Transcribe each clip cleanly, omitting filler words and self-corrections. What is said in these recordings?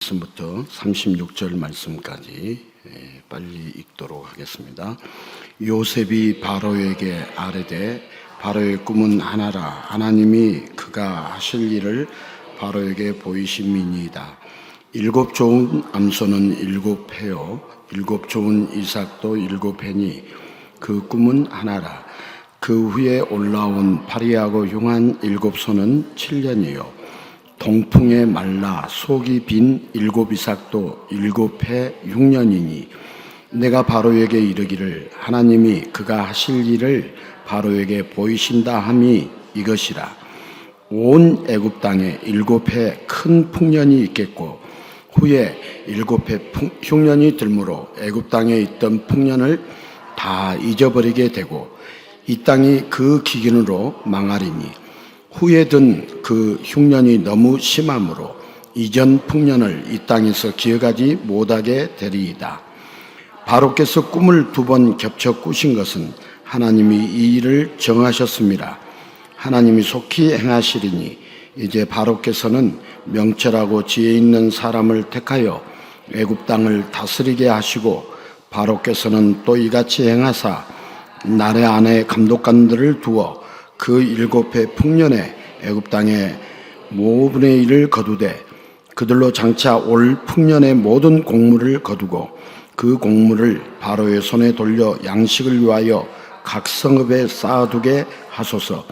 말씀부터 36절 말씀까지 빨리 읽도록 하겠습니다. 요셉이 바로에게 아뢰되 바로의 꿈은 하나라. 하나님이 그가 하실 일을 바로에게 보이심이니이다. 7 좋은 암소는 7 해요 7 좋은 이삭도 7 해니 그 꿈은 하나라. 그 후에 올라온 파리하고 흉한 7 소는 7년이요 동풍에 말라 속이 빈 7 이삭도 7해 6년이니 내가 바로에게 이르기를 하나님이 그가 하실 일을 바로에게 보이신다 함이 이것이라. 온 애굽 땅에 7해 큰 풍년이 있겠고 후에 7해 흉년이 들므로 애굽 땅에 있던 풍년을 다 잊어버리게 되고 이 땅이 그 기근으로 망하리니 후에 든 그 흉년이 너무 심함으로 이전 풍년을 이 땅에서 기억하지 못하게 되리이다. 바로께서 꿈을 2번 겹쳐 꾸신 것은 하나님이 이 일을 정하셨습니다. 하나님이 속히 행하시리니 이제 바로께서는 명철하고 지혜 있는 사람을 택하여 애굽 땅을 다스리게 하시고 바로께서는 또 이같이 행하사 나라 안에 감독관들을 두어 그 7해 풍년에 애굽 땅에 5분의 1을 거두되 그들로 장차 올 풍년의 모든 곡물을 거두고 그 곡물을 바로의 손에 돌려 양식을 위하여 각 성읍에 쌓아두게 하소서.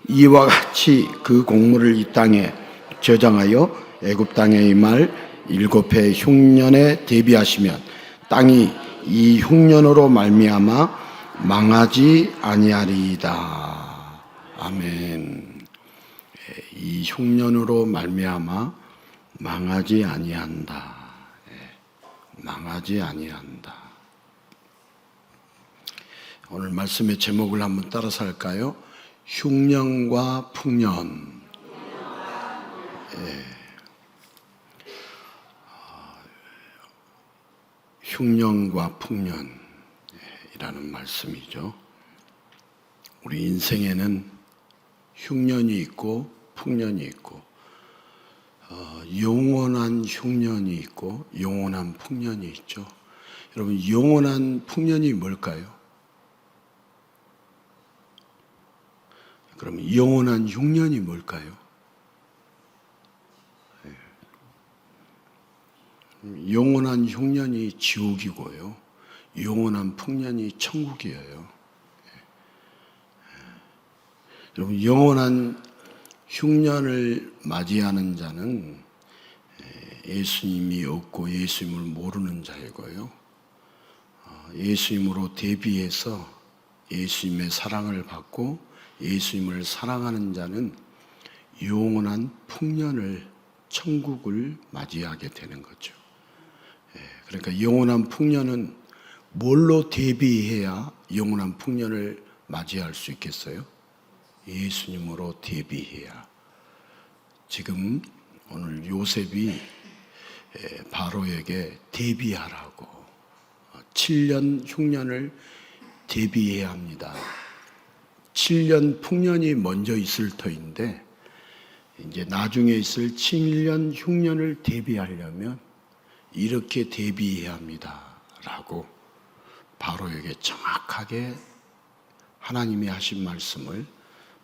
이와 같이 그 곡물을 이 땅에 저장하여 애굽 땅에 임할 7해 흉년에 대비하시면 땅이 이 흉년으로 말미암아 망하지 아니하리이다. 아멘. 이 흉년으로 말미암아 망하지 아니한다. 망하지 아니한다. 오늘 말씀의 제목을 한번 따라서 할까요? 흉년과 풍년. 흉년과 풍년이라는 말씀이죠. 우리 인생에는 흉년이 있고 풍년이 있고 영원한 흉년이 있고 영원한 풍년이 있죠. 여러분, 영원한 풍년이 뭘까요? 그럼 영원한 흉년이 뭘까요? 영원한 흉년이 지옥이고요, 영원한 풍년이 천국이에요. 여러분, 영원한 흉년을 맞이하는 자는 예수님이 없고 예수님을 모르는 자이고요, 예수님으로 대비해서 예수님의 사랑을 받고 예수님을 사랑하는 자는 영원한 풍년을, 천국을 맞이하게 되는 거죠. 그러니까 영원한 풍년은 뭘로 대비해야 영원한 풍년을 맞이할 수 있겠어요? 예수님으로 대비해야. 지금 오늘 요셉이 바로에게 대비하라고 7년 흉년을 대비해야 합니다. 7년 풍년이 먼저 있을 터인데 이제 나중에 있을 7년 흉년을 대비하려면 이렇게 대비해야 합니다 라고 바로에게 정확하게 하나님이 하신 말씀을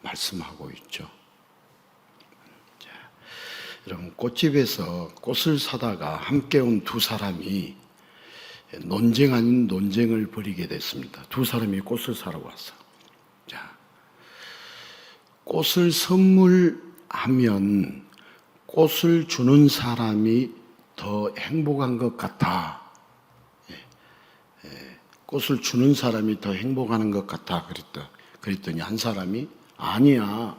말씀하고 있죠. 자, 여러분, 꽃집에서 꽃을 사다가 함께 온 2 사람이 논쟁 아닌 논쟁을 벌이게 됐습니다. 2 사람이 꽃을 사러 왔어. 자, 꽃을 선물하면 꽃을 주는 사람이 더 행복한 것 같아. 꽃을 주는 사람이 더 행복한 것 같아. 그랬더니 한 사람이 아니야,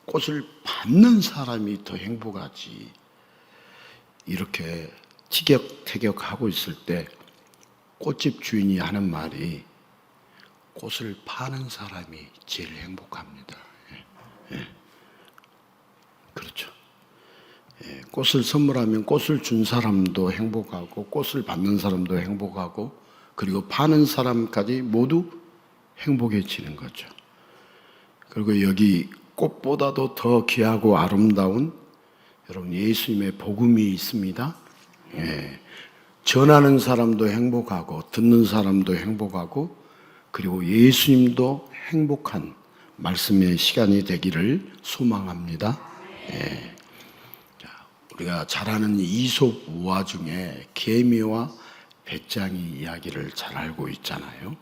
꽃을 받는 사람이 더 행복하지. 이렇게 티격태격하고 있을 때 꽃집 주인이 하는 말이 꽃을 파는 사람이 제일 행복합니다. 그렇죠. 꽃을 선물하면 꽃을 준 사람도 행복하고 꽃을 받는 사람도 행복하고 그리고 파는 사람까지 모두 행복해지는 거죠. 그리고 여기 꽃보다도 더 귀하고 아름다운 여러분 예수님의 복음이 있습니다. 전하는 사람도 행복하고 듣는 사람도 행복하고 그리고 예수님도 행복한 말씀의 시간이 되기를 소망합니다. 우리가 잘 아는 이솝 우화 중에 개미와 배짱이 이야기를 잘 알고 있잖아요.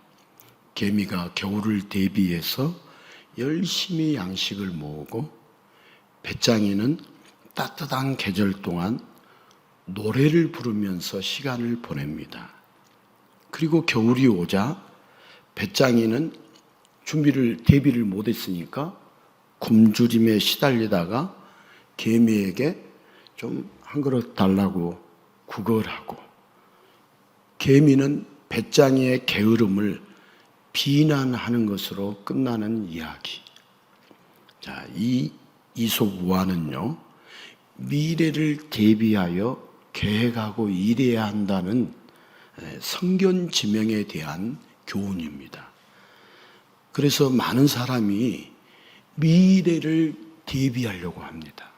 개미가 겨울을 대비해서 열심히 양식을 모으고 배짱이는 따뜻한 계절 동안 노래를 부르면서 시간을 보냅니다. 그리고 겨울이 오자 배짱이는 대비를 못했으니까 굶주림에 시달리다가 개미에게 좀 한 그릇 달라고 구걸하고 개미는 배짱이의 게으름을 비난하는 것으로 끝나는 이야기. 자, 이 이솝 우화는요, 미래를 대비하여 계획하고 일해야 한다는 성견 지명에 대한 교훈입니다. 그래서 많은 사람이 미래를 대비하려고 합니다.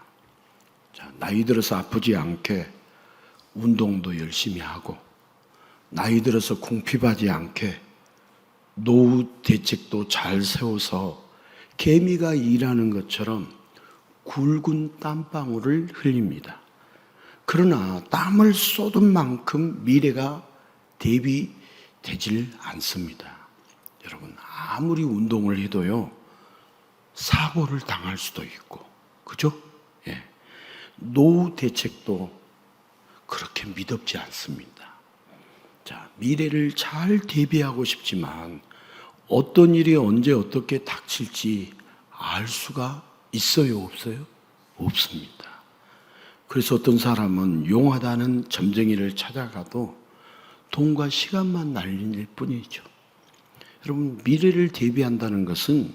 자, 나이 들어서 아프지 않게 운동도 열심히 하고, 나이 들어서 궁핍하지 않게 노후 대책도 잘 세워서 개미가 일하는 것처럼 굵은 땀방울을 흘립니다. 그러나 땀을 쏟은 만큼 미래가 대비되질 않습니다. 여러분, 아무리 운동을 해도요, 사고를 당할 수도 있고, 그죠? 노후 대책도 그렇게 미덥지 않습니다. 자, 미래를 잘 대비하고 싶지만 어떤 일이 언제 어떻게 닥칠지 알 수가 있어요, 없어요? 없습니다. 그래서 어떤 사람은 용하다는 점쟁이를 찾아가도 돈과 시간만 날릴 뿐이죠. 여러분, 미래를 대비한다는 것은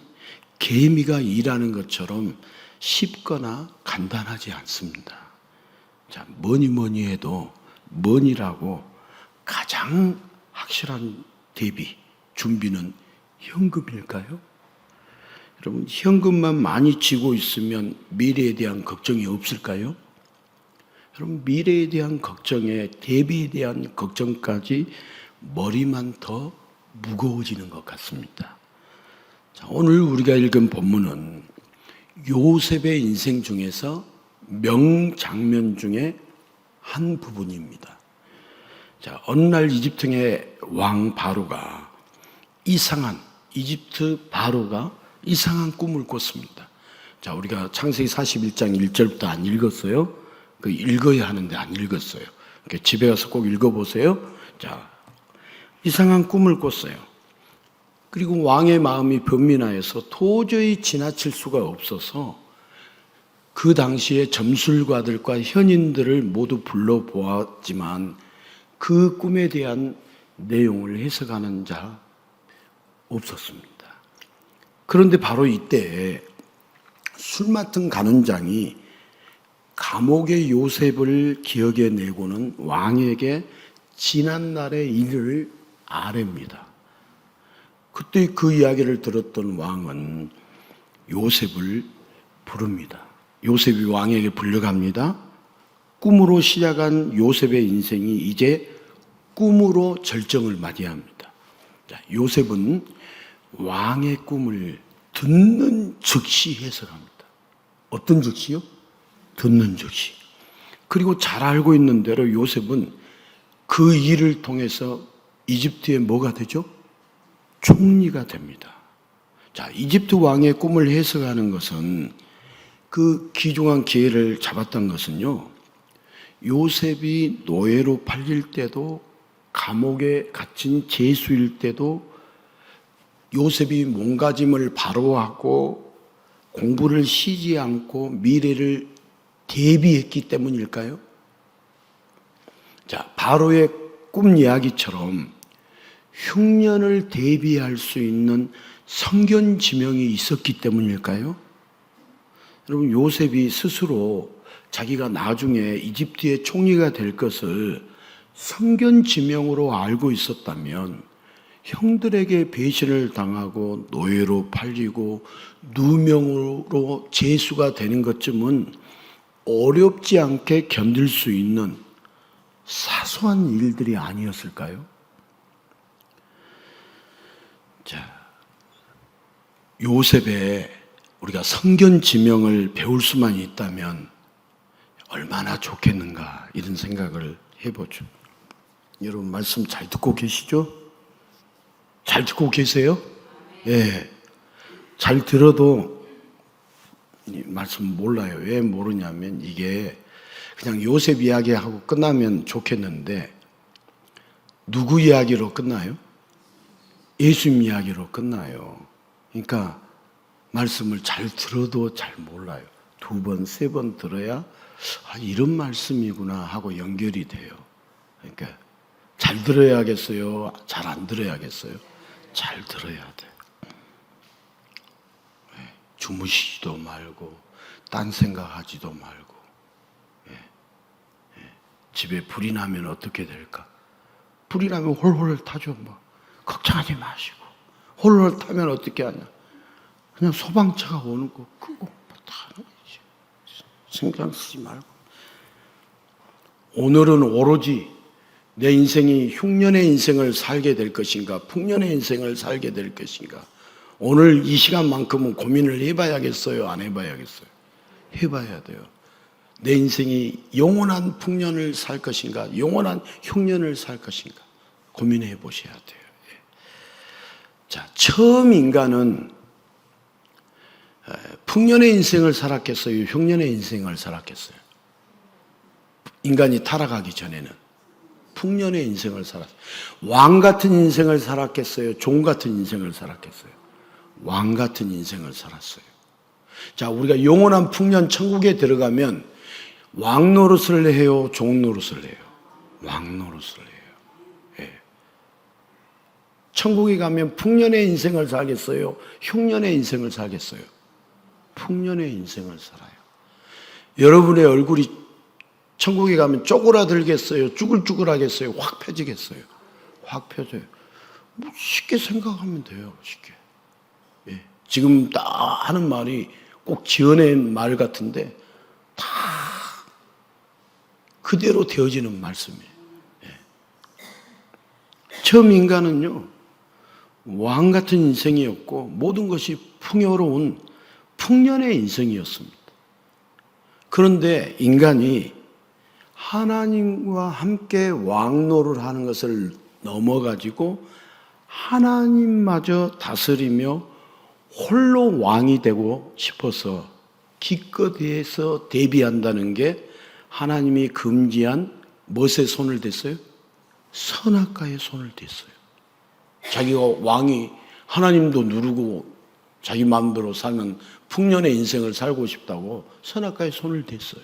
개미가 일하는 것처럼 쉽거나 간단하지 않습니다. 자, 뭐니 해도 뭐니라고 가장 확실한 대비, 준비는 현금일까요? 여러분, 현금만 많이 쥐고 있으면 미래에 대한 걱정이 없을까요? 여러분, 미래에 대한 걱정에 대비에 대한 걱정까지 머리만 더 무거워지는 것 같습니다. 자, 오늘 우리가 읽은 본문은 요셉의 인생 중에서 명장면 중에 한 부분입니다. 자, 어느 날 이집트의 왕 바로가 이집트 바로가 이상한 꿈을 꿨습니다. 자, 우리가 창세기 41장 1절부터 안 읽었어요. 그 읽어야 하는데 안 읽었어요. 그러니까 집에 가서 꼭 읽어보세요. 자, 이상한 꿈을 꿨어요. 그리고 왕의 마음이 변민하여서 도저히 지나칠 수가 없어서 그 당시에 점술가들과 현인들을 모두 불러보았지만 그 꿈에 대한 내용을 해석하는 자 없었습니다. 그런데 바로 이때 술 맡은 간원장이 감옥의 요셉을 기억해 내고는 왕에게 지난날의 일을 아뢰입니다. 그때 그 이야기를 들었던 왕은 요셉을 부릅니다. 요셉이 왕에게 불려갑니다. 꿈으로 시작한 요셉의 인생이 이제 꿈으로 절정을 맞이합니다. 자, 요셉은 왕의 꿈을 듣는 즉시 해석합니다. 어떤 즉시요? 듣는 즉시. 그리고 잘 알고 있는 대로 요셉은 그 일을 통해서 이집트의 뭐가 되죠? 총리가 됩니다. 자, 이집트 왕의 꿈을 해석하는 것은 그 귀중한 기회를 잡았던 것은요, 요셉이 노예로 팔릴 때도 감옥에 갇힌 죄수일 때도 요셉이 몸가짐을 바로 하고 공부를 쉬지 않고 미래를 대비했기 때문일까요? 자, 바로의 꿈 이야기처럼 흉년을 대비할 수 있는 성견 지명이 있었기 때문일까요? 여러분, 요셉이 스스로 자기가 나중에 이집트의 총리가 될 것을 성견 지명으로 알고 있었다면 형들에게 배신을 당하고 노예로 팔리고 누명으로 죄수가 되는 것쯤은 어렵지 않게 견딜 수 있는 사소한 일들이 아니었을까요? 자, 요셉의 우리가 성견 지명을 배울 수만 있다면 얼마나 좋겠는가 이런 생각을 해보죠. 여러분 말씀 잘 듣고 계시죠? 잘 듣고 계세요? 예. 잘 들어도 이 말씀 몰라요. 왜 모르냐면 이게 그냥 요셉 이야기하고 끝나면 좋겠는데 누구 이야기로 끝나요? 예수님 이야기로 끝나요. 그러니까 말씀을 잘 들어도 잘 몰라요. 2번, 3번 들어야 이런 말씀이구나 하고 연결이 돼요. 그러니까 잘 들어야겠어요? 잘 안 들어야겠어요? 잘 들어야 돼요. 주무시지도 말고 딴 생각하지도 말고 집에 불이 나면 어떻게 될까? 불이 나면 홀홀 타죠. 뭐 걱정하지 마시고 홀홀 타면 어떻게 하냐? 그냥 소방차가 오는 거 끄고 다 신경 쓰지 말고 오늘은 오로지 내 인생이 흉년의 인생을 살게 될 것인가 풍년의 인생을 살게 될 것인가 오늘 이 시간만큼은 고민을 해봐야겠어요? 안 해봐야겠어요? 해봐야 돼요. 내 인생이 영원한 풍년을 살 것인가 영원한 흉년을 살 것인가 고민해 보셔야 돼요. 자, 처음 인간은 풍년의 인생을 살았겠어요? 흉년의 인생을 살았겠어요? 인간이 타락하기 전에는 풍년의 인생을 살았어요. 왕 같은 인생을 살았겠어요? 종 같은 인생을 살았겠어요? 왕 같은 인생을 살았어요. 자, 우리가 영원한 풍년 천국에 들어가면 왕 노릇을 해요? 종 노릇을 해요? 왕 노릇을 해요. 예. 천국에 가면 풍년의 인생을 살겠어요? 흉년의 인생을 살겠어요? 풍년의 인생을 살아요. 여러분의 얼굴이 천국에 가면 쪼그라들겠어요? 쭈글쭈글하겠어요? 확 펴지겠어요? 확 펴져요. 뭐 쉽게 생각하면 돼요. 쉽게. 예. 지금 딱 하는 말이 꼭 지어낸 말 같은데 다 그대로 되어지는 말씀이에요. 예. 처음 인간은요, 왕 같은 인생이었고 모든 것이 풍요로운 풍년의 인생이었습니다. 그런데 인간이 하나님과 함께 왕노를 하는 것을 넘어가지고 하나님마저 다스리며 홀로 왕이 되고 싶어서 기껏해서 대비한다는 게 하나님이 금지한 무엇에 손을 댔어요? 선악과에 손을 댔어요. 자기가 왕이 하나님도 누르고 자기 마음대로 사는 풍년의 인생을 살고 싶다고 선악과에 손을 댔어요.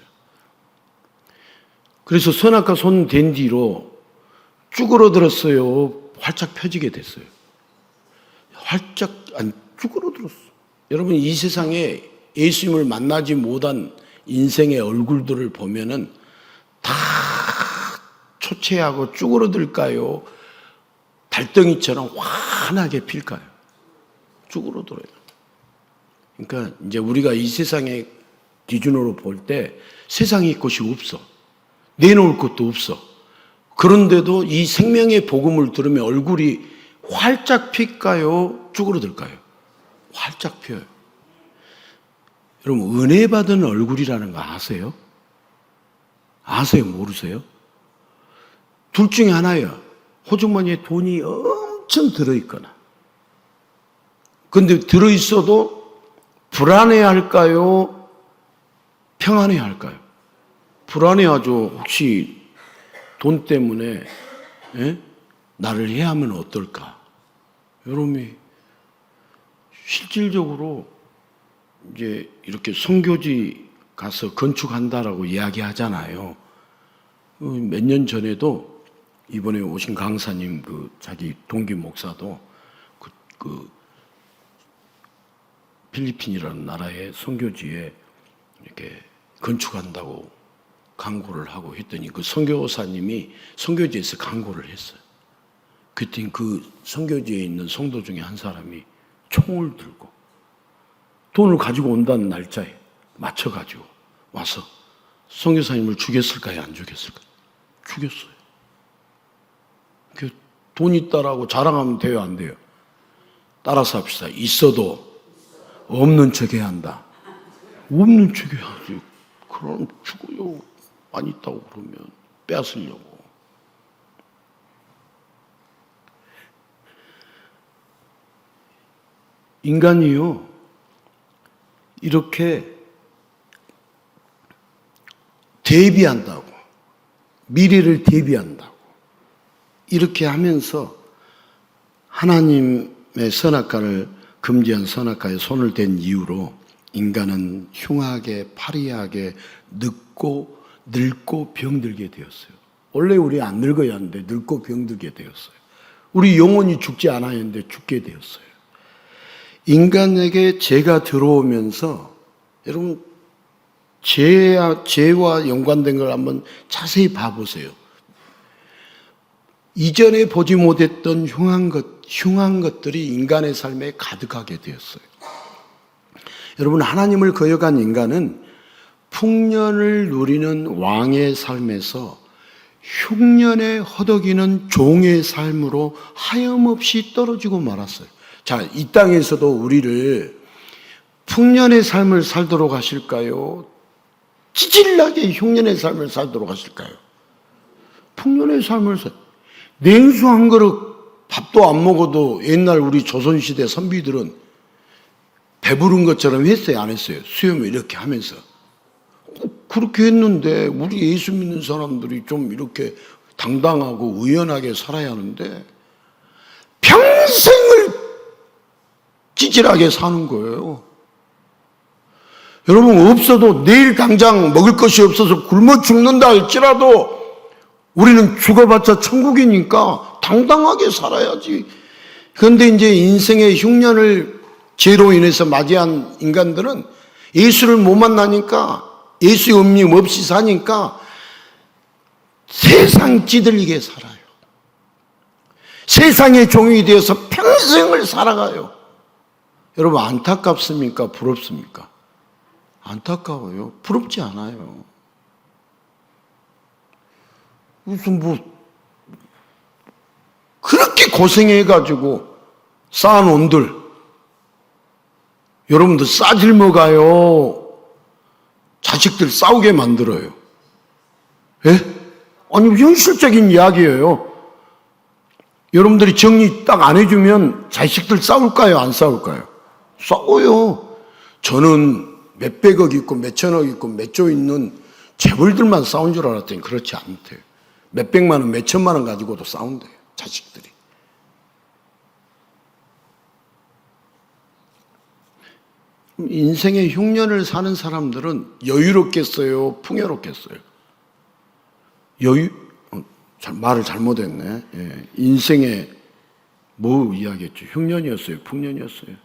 그래서 선악과 손 댄 뒤로 쭈그러들었어요? 활짝 펴지게 됐어요? 활짝 안 쭈그러들었어. 여러분 이 세상에 예수님을 만나지 못한 인생의 얼굴들을 보면은 다 초췌하고 쭈그러들까요? 달덩이처럼 환하게 필까요? 쭈그러들어요. 그러니까 이제 우리가 이 세상의 기준으로 볼 때 세상에 것이 없어. 내놓을 것도 없어. 그런데도 이 생명의 복음을 들으면 얼굴이 활짝 필까요? 쭈그러들까요? 활짝 펴요. 여러분 은혜 받은 얼굴이라는 거 아세요? 아세요? 모르세요? 둘 중에 하나예요. 호주머니에 돈이 엄청 들어있거나 근데 들어있어도 불안해할까요? 평안해할까요? 불안해하죠. 혹시 돈 때문에 나를 해하면 어떨까? 여러분이 실질적으로 이제 이렇게 선교지 가서 건축한다라고 이야기하잖아요. 몇 년 전에도 이번에 오신 강사님 그 자기 동기 목사도 그 필리핀이라는 나라의 선교지에 이렇게 건축한다고 강구를 하고 했더니 그 선교사님이 선교지에서 강구를 했어요. 그때 그 선교지에 있는 성도 중에 한 사람이 총을 들고 돈을 가지고 온다는 날짜에 맞춰가지고 와서 선교사님을 죽였을까요? 안 죽였을까요? 죽였어요. 돈 있다라고 자랑하면 돼요, 안 돼요? 따라서 합시다. 있어도 없는 척 해야 한다. 없는 척 해야지. 그럼 죽어요. 안 있다고 그러면 빼앗으려고. 인간이요, 이렇게 대비한다고, 미래를 대비한다고, 이렇게 하면서 하나님의 선악과를 금지한 선악과에 손을 댄 이후로 인간은 흉하게, 파리하게, 늙고 병들게 되었어요. 원래 우리 안 늙어야 하는데 늙고 병들게 되었어요. 우리 영혼이 죽지 않아야 하는데 죽게 되었어요. 인간에게 죄가 들어오면서 여러분 죄와 연관된 걸 한번 자세히 봐보세요. 이전에 보지 못했던 흉한 것들이 인간의 삶에 가득하게 되었어요. 여러분, 하나님을 거역한 인간은 풍년을 누리는 왕의 삶에서 흉년에 허덕이는 종의 삶으로 하염없이 떨어지고 말았어요. 자, 이 땅에서도 우리를 풍년의 삶을 살도록 하실까요? 찌질나게 흉년의 삶을 살도록 하실까요? 풍년의 삶을 냉수 한 그릇 밥도 안 먹어도 옛날 우리 조선시대 선비들은 배부른 것처럼 했어요, 안 했어요? 수염을 이렇게 하면서. 그렇게 했는데 우리 예수 믿는 사람들이 좀 이렇게 당당하고 의연하게 살아야 하는데 평생을 찌질하게 사는 거예요. 여러분, 없어도 내일 당장 먹을 것이 없어서 굶어 죽는다 할지라도 우리는 죽어봤자 천국이니까 당당하게 살아야지. 그런데 이제 인생의 흉년을 죄로 인해서 맞이한 인간들은 예수를 못 만나니까, 예수의 음림 없이 사니까 세상 찌들리게 살아요. 세상의 종이 되어서 평생을 살아가요. 여러분, 안타깝습니까? 부럽습니까? 안타까워요. 부럽지 않아요. 무슨 그렇게 고생해가지고 쌓은 온들, 여러분들 싸질러 가요. 자식들 싸우게 만들어요. 예? 아니, 현실적인 이야기예요. 여러분들이 정리 딱 안 해주면 자식들 싸울까요? 안 싸울까요? 싸워요. 저는 몇백억 있고 몇천억 있고 몇 조 있는 재벌들만 싸운 줄 알았더니 그렇지 않대요. 몇백만 원, 몇천만 원 가지고도 싸운대요, 자식들이. 인생의 흉년을 사는 사람들은 여유롭겠어요? 풍요롭겠어요? 말을 잘못했네. 예. 인생의 뭐 이야기했죠? 흉년이었어요? 풍년이었어요?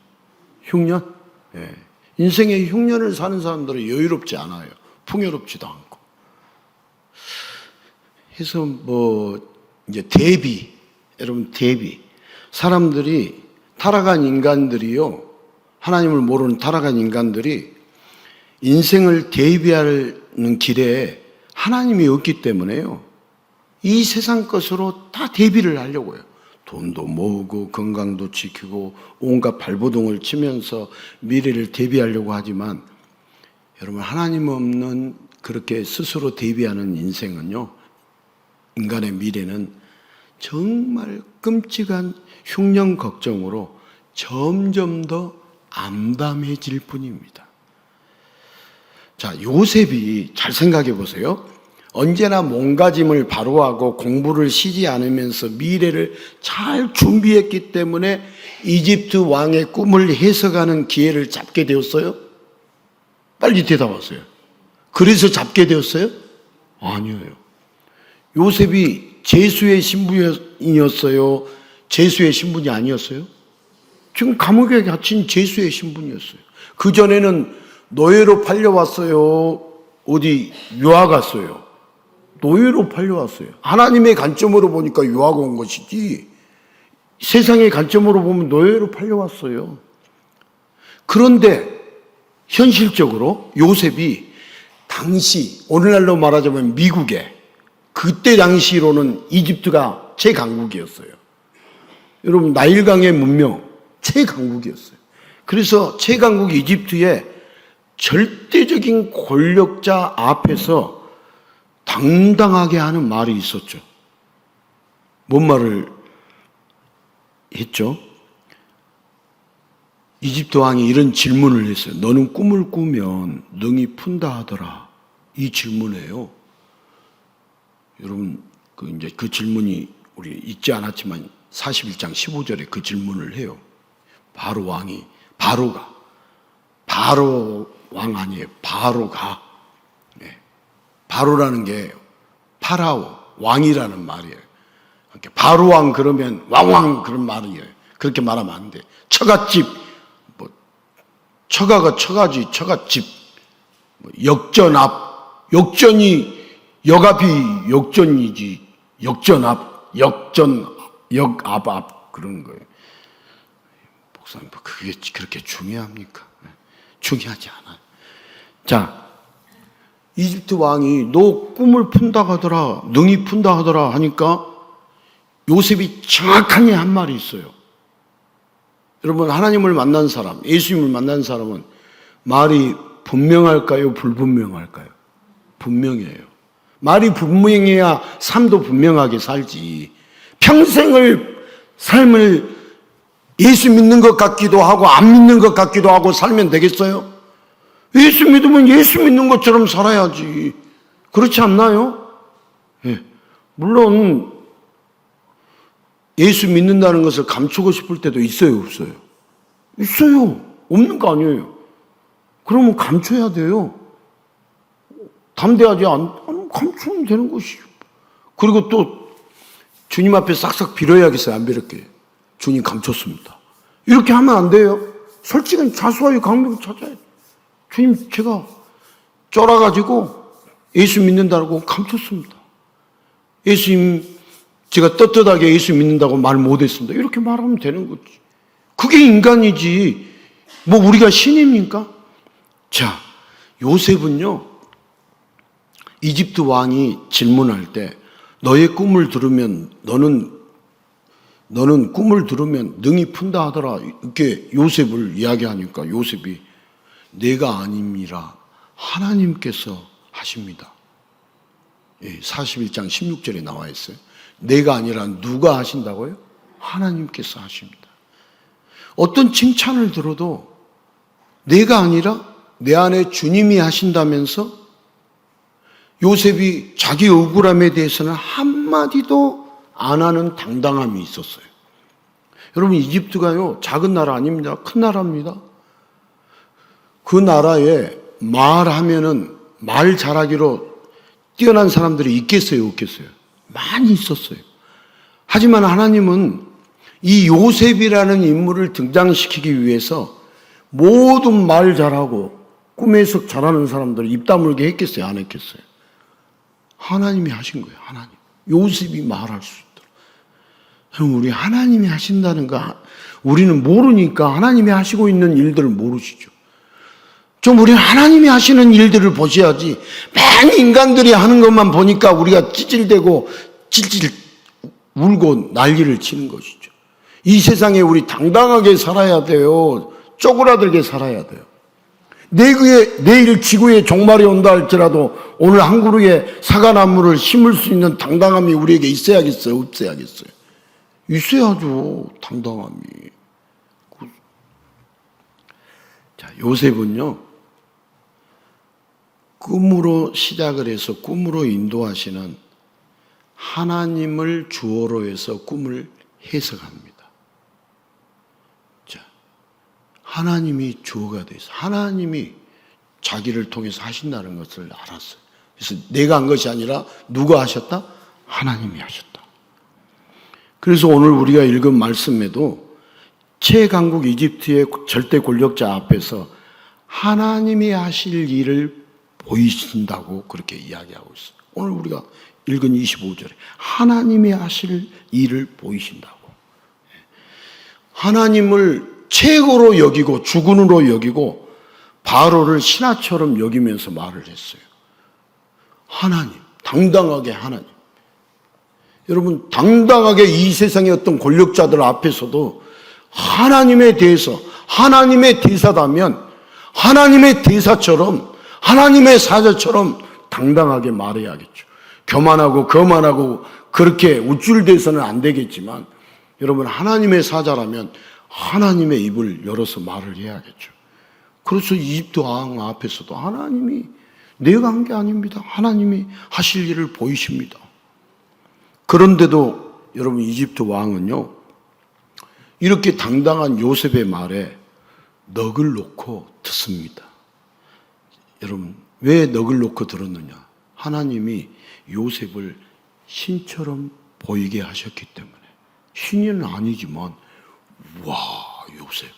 흉년? 예. 인생의 흉년을 사는 사람들은 여유롭지 않아요. 풍요롭지도 않고. 해서 이제 여러분 대비. 사람들이, 타락한 인간들이요, 하나님을 모르는 타락한 인간들이 인생을 대비하는 길에 하나님이 없기 때문에요, 이 세상 것으로 다 대비를 하려고 해요. 돈도 모으고 건강도 지키고 온갖 발버둥을 치면서 미래를 대비하려고 하지만, 여러분, 하나님 없는 그렇게 스스로 대비하는 인생은요, 인간의 미래는 정말 끔찍한 흉년 걱정으로 점점 더 암담해질 뿐입니다. 자, 요셉이 잘 생각해 보세요. 언제나 몸가짐을 바로 하고 공부를 쉬지 않으면서 미래를 잘 준비했기 때문에 이집트 왕의 꿈을 해석하는 기회를 잡게 되었어요? 빨리 대답하세요. 그래서 잡게 되었어요? 아니에요. 요셉이 제수의 신분이었어요? 제수의 신분이 아니었어요? 지금 감옥에 갇힌 제수의 신분이었어요. 그전에는 노예로 팔려왔어요? 어디 유학 갔어요? 노예로 팔려왔어요. 하나님의 관점으로 보니까 유학 온 것이지, 세상의 관점으로 보면 노예로 팔려왔어요. 그런데 현실적으로 요셉이 당시, 오늘날로 말하자면 미국에, 그때 당시로는 이집트가 최강국이었어요. 여러분, 나일강의 문명 최강국이었어요. 그래서 최강국 이집트의 절대적인 권력자 앞에서 당당하게 하는 말이 있었죠. 뭔 말을 했죠? 이집트 왕이 이런 질문을 했어요. 너는 꿈을 꾸면 능히 푼다 하더라. 이 질문이에요. 여러분, 그 질문이 우리 읽지 않았지만 41장 15절에 그 질문을 해요. 바로 왕 아니에요. 바로가. 네. 바로라는 게 파라오, 왕이라는 말이에요. 바로 왕 그러면 왕 그런 말이에요. 그렇게 말하면 안 돼. 처갓집, 처가가 처가지, 처갓집, 역전앞, 역전이 역앞이 역전이지, 역전앞, 역앞 그런 거예요. 목사님, 그게 그렇게 중요합니까? 중요하지 않아요. 자, 이집트 왕이 너 꿈을 푼다 하더라, 능히 푼다 하더라 하니까 요셉이 정확하게 한 말이 있어요. 여러분, 하나님을 만난 사람, 예수님을 만난 사람은 말이 분명할까요? 불분명할까요? 분명해요. 말이 분명해야 삶도 분명하게 살지. 평생을 삶을 예수 믿는 것 같기도 하고 안 믿는 것 같기도 하고 살면 되겠어요? 예수 믿으면 예수 믿는 것처럼 살아야지. 그렇지 않나요? 예. 물론 예수 믿는다는 것을 감추고 싶을 때도 있어요, 없어요? 있어요. 없는 거 아니에요. 그러면 감춰야 돼요. 담대하지 않으면 감추면 되는 것이죠. 그리고 또 주님 앞에 싹싹 빌어야겠어요, 안 빌었게? 주님 감췄습니다. 이렇게 하면 안 돼요. 솔직한 자수와의 강력을 찾아야 돼요. 주님, 제가 쫄아가지고 예수 믿는다고 감췄습니다. 예수님, 제가 떳떳하게 예수 믿는다고 말 못했습니다. 이렇게 말하면 되는 거지. 그게 인간이지. 뭐 우리가 신입니까? 자, 요셉은요, 이집트 왕이 질문할 때 너의 꿈을 들으면 너는 꿈을 들으면 능히 푼다 하더라. 이렇게 요셉을 이야기하니까 요셉이 내가 아닙니다. 하나님께서 하십니다. 41장 16절에 나와 있어요. 내가 아니라 누가 하신다고요? 하나님께서 하십니다. 어떤 칭찬을 들어도 내가 아니라 내 안에 주님이 하신다면서 요셉이 자기 억울함에 대해서는 한마디도 안 하는 당당함이 있었어요. 여러분, 이집트가요, 작은 나라 아닙니다. 큰 나라입니다. 그 나라에 말하면은 말 잘하기로 뛰어난 사람들이 있겠어요, 없겠어요? 많이 있었어요. 하지만 하나님은 이 요셉이라는 인물을 등장시키기 위해서 모든 말 잘하고 꿈 해석 잘하는 사람들을 입 다물게 했겠어요, 안 했겠어요? 하나님이 하신 거예요, 하나님. 요셉이 말할 수 있도록. 우리 하나님이 하신다는 거 우리는 모르니까 하나님이 하시고 있는 일들을 모르시죠. 좀 우리 하나님이 하시는 일들을 보셔야지 맨 인간들이 하는 것만 보니까 우리가 찌질대고 찔찔 울고 난리를 치는 것이죠. 이 세상에 우리 당당하게 살아야 돼요. 쪼그라들게 살아야 돼요. 내일 지구에 종말이 온다 할지라도 오늘 한 그루의 사과나무를 심을 수 있는 당당함이 우리에게 있어야겠어요? 없어야겠어요? 있어야죠, 당당함이. 자, 요셉은요, 꿈으로 시작을 해서 꿈으로 인도하시는 하나님을 주어로 해서 꿈을 해석합니다. 자, 하나님이 주어가 돼서 하나님이 자기를 통해서 하신다는 것을 알았어요. 그래서 내가 한 것이 아니라 누가 하셨다? 하나님이 하셨다. 그래서 오늘 우리가 읽은 말씀에도 최강국 이집트의 절대 권력자 앞에서 하나님이 하실 일을 보이신다고 그렇게 이야기하고 있어요. 오늘 우리가 읽은 25절에 하나님이 하실 일을 보이신다고. 하나님을 최고로 여기고 주군으로 여기고 바로를 신하처럼 여기면서 말을 했어요. 하나님, 당당하게 하나님. 여러분, 당당하게 이 세상의 어떤 권력자들 앞에서도 하나님에 대해서, 하나님의 대사다면 하나님의 대사처럼, 하나님의 사자처럼 당당하게 말해야겠죠. 교만하고 거만하고 그렇게 우쭐대서는 안 되겠지만, 여러분, 하나님의 사자라면 하나님의 입을 열어서 말을 해야겠죠. 그래서 이집트 왕 앞에서도 하나님이 내가 한 게 아닙니다. 하나님이 하실 일을 보이십니다. 그런데도 여러분, 이집트 왕은요, 이렇게 당당한 요셉의 말에 넋을 놓고 듣습니다. 여러분, 왜 넋을 놓고 들었느냐? 하나님이 요셉을 신처럼 보이게 하셨기 때문에. 신은 아니지만, 와, 요셉,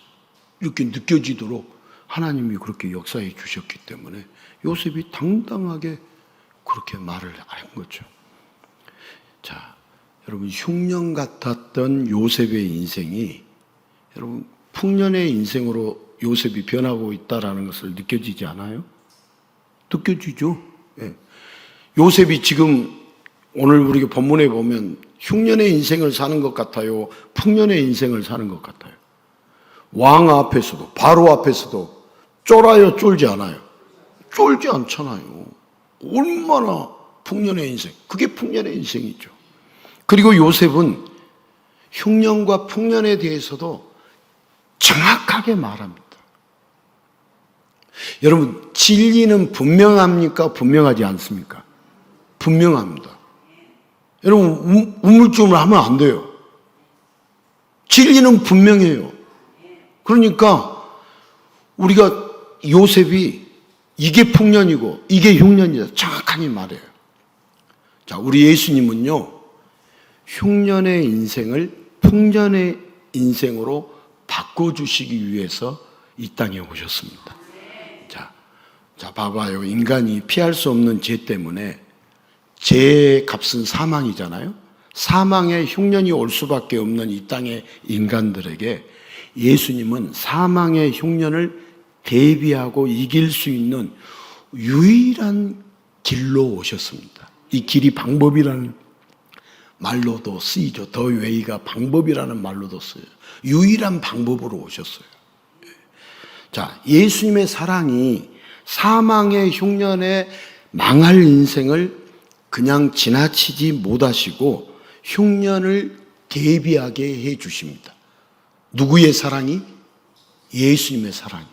이렇게 느껴지도록 하나님이 그렇게 역사해 주셨기 때문에 요셉이 당당하게 그렇게 말을 한 거죠. 자, 여러분, 흉년 같았던 요셉의 인생이 여러분 풍년의 인생으로 요셉이 변하고 있다라는 것을 느껴지지 않아요? 느껴지죠? 예. 요셉이 지금 오늘 우리가 본문에 보면 흉년의 인생을 사는 것 같아요? 풍년의 인생을 사는 것 같아요? 왕 앞에서도, 바로 앞에서도 쫄아요, 쫄지 않아요? 쫄지 않잖아요. 얼마나 풍년의 인생, 그게 풍년의 인생이죠. 그리고 요셉은 흉년과 풍년에 대해서도 정확하게 말합니다. 여러분, 진리는 분명합니까? 분명하지 않습니까? 분명합니다. 여러분, 우물쭈물 하면 안 돼요. 진리는 분명해요. 그러니까 우리가 요셉이 이게 풍년이고 이게 흉년이다 정확하게 말해요. 자, 우리 예수님은요, 흉년의 인생을 풍년의 인생으로 바꿔주시기 위해서 이 땅에 오셨습니다. 자, 봐봐요. 인간이 피할 수 없는 죄 때문에 죄의 값은 사망이잖아요. 사망의 흉년이 올 수밖에 없는 이 땅의 인간들에게 예수님은 사망의 흉년을 대비하고 이길 수 있는 유일한 길로 오셨습니다. 이 길이 방법이라는 말로도 쓰이죠. 더 웨이가 방법이라는 말로도 써요. 유일한 방법으로 오셨어요. 자, 예수님의 사랑이 사망의 흉년에 망할 인생을 그냥 지나치지 못하시고 흉년을 대비하게 해 주십니다. 누구의 사랑이? 예수님의 사랑이.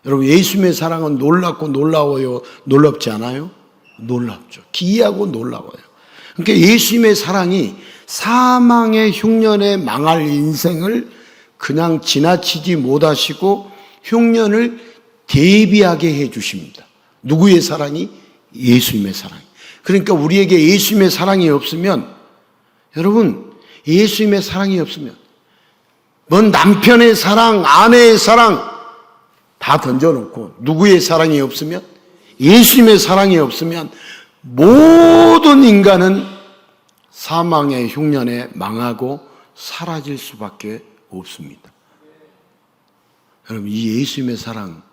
여러분, 예수님의 사랑은 놀랍고 놀라워요? 놀랍지 않아요? 놀랍죠. 기이하고 놀라워요. 그러니까 예수님의 사랑이 사망의 흉년에 망할 인생을 그냥 지나치지 못하시고 흉년을 대비하게 해 주십니다. 누구의 사랑이? 예수님의 사랑이. 그러니까 우리에게 예수님의 사랑이 없으면, 여러분, 예수님의 사랑이 없으면 뭔 남편의 사랑, 아내의 사랑 다 던져놓고 누구의 사랑이 없으면, 예수님의 사랑이 없으면 모든 인간은 사망의 흉년에 망하고 사라질 수밖에 없습니다. 여러분, 이 예수님의 사랑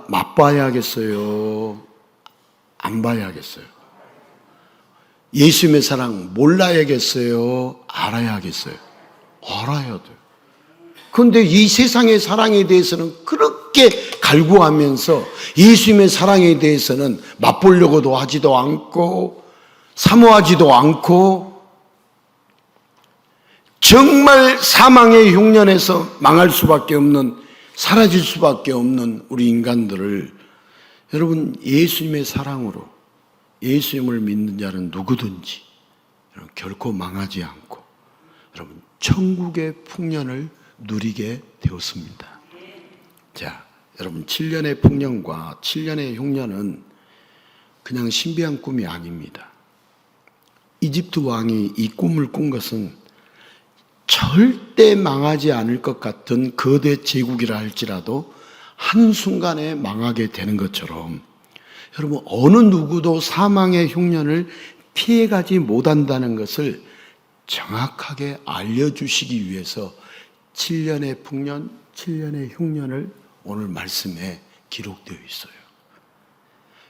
맛봐야겠어요? 안 봐야겠어요? 예수님의 사랑 몰라야겠어요? 알아야겠어요? 알아야 돼요. 그런데 이 세상의 사랑에 대해서는 그렇게 갈구하면서 예수님의 사랑에 대해서는 맛보려고도 하지도 않고 사모하지도 않고 정말 사망의 흉년에서 망할 수밖에 없는, 사라질 수밖에 없는 우리 인간들을 여러분, 예수님의 사랑으로, 예수님을 믿는 자는 누구든지 결코 망하지 않고 여러분 천국의 풍년을 누리게 되었습니다. 자, 여러분, 7년의 풍년과 7년의 흉년은 그냥 신비한 꿈이 아닙니다. 이집트 왕이 이 꿈을 꾼 것은 절대 망하지 않을 것 같은 거대 제국이라 할지라도 한순간에 망하게 되는 것처럼 여러분, 어느 누구도 사망의 흉년을 피해가지 못한다는 것을 정확하게 알려주시기 위해서 7년의 풍년, 7년의 흉년을 오늘 말씀에 기록되어 있어요.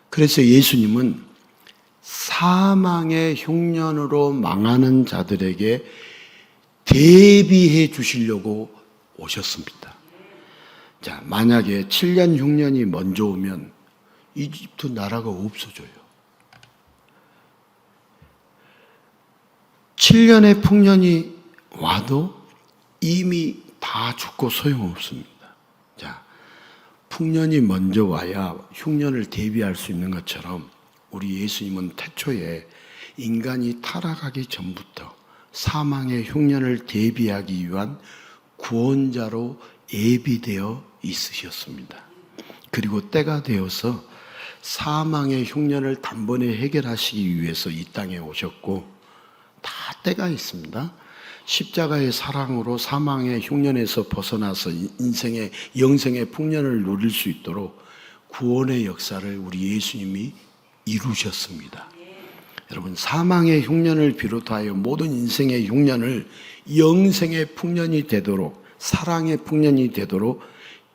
그래서 예수님은 사망의 흉년으로 망하는 자들에게 대비해 주시려고 오셨습니다. 자, 만약에 7년 흉년이 먼저 오면 이집트 나라가 없어져요. 7년의 풍년이 와도 이미 다 죽고 소용없습니다. 자, 풍년이 먼저 와야 흉년을 대비할 수 있는 것처럼 우리 예수님은 태초에 인간이 타락하기 전부터 사망의 흉년을 대비하기 위한 구원자로 예비되어 있으셨습니다. 그리고 때가 되어서 사망의 흉년을 단번에 해결하시기 위해서 이 땅에 오셨고, 다 때가 있습니다. 십자가의 사랑으로 사망의 흉년에서 벗어나서 인생의 영생의 풍년을 누릴 수 있도록 구원의 역사를 우리 예수님이 이루셨습니다. 여러분, 사망의 흉년을 비롯하여 모든 인생의 흉년을 영생의 풍년이 되도록, 사랑의 풍년이 되도록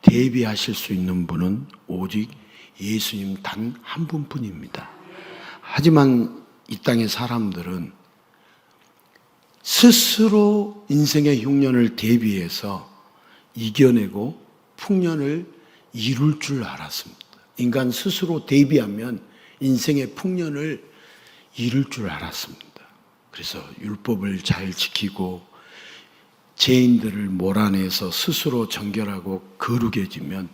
대비하실 수 있는 분은 오직 예수님 단 한 분뿐입니다. 하지만 이 땅의 사람들은 스스로 인생의 흉년을 대비해서 이겨내고 풍년을 이룰 줄 알았습니다. 인간 스스로 대비하면 인생의 풍년을 이룰 줄 알았습니다. 그래서 율법을 잘 지키고 죄인들을 몰아내서 스스로 정결하고 거룩해지면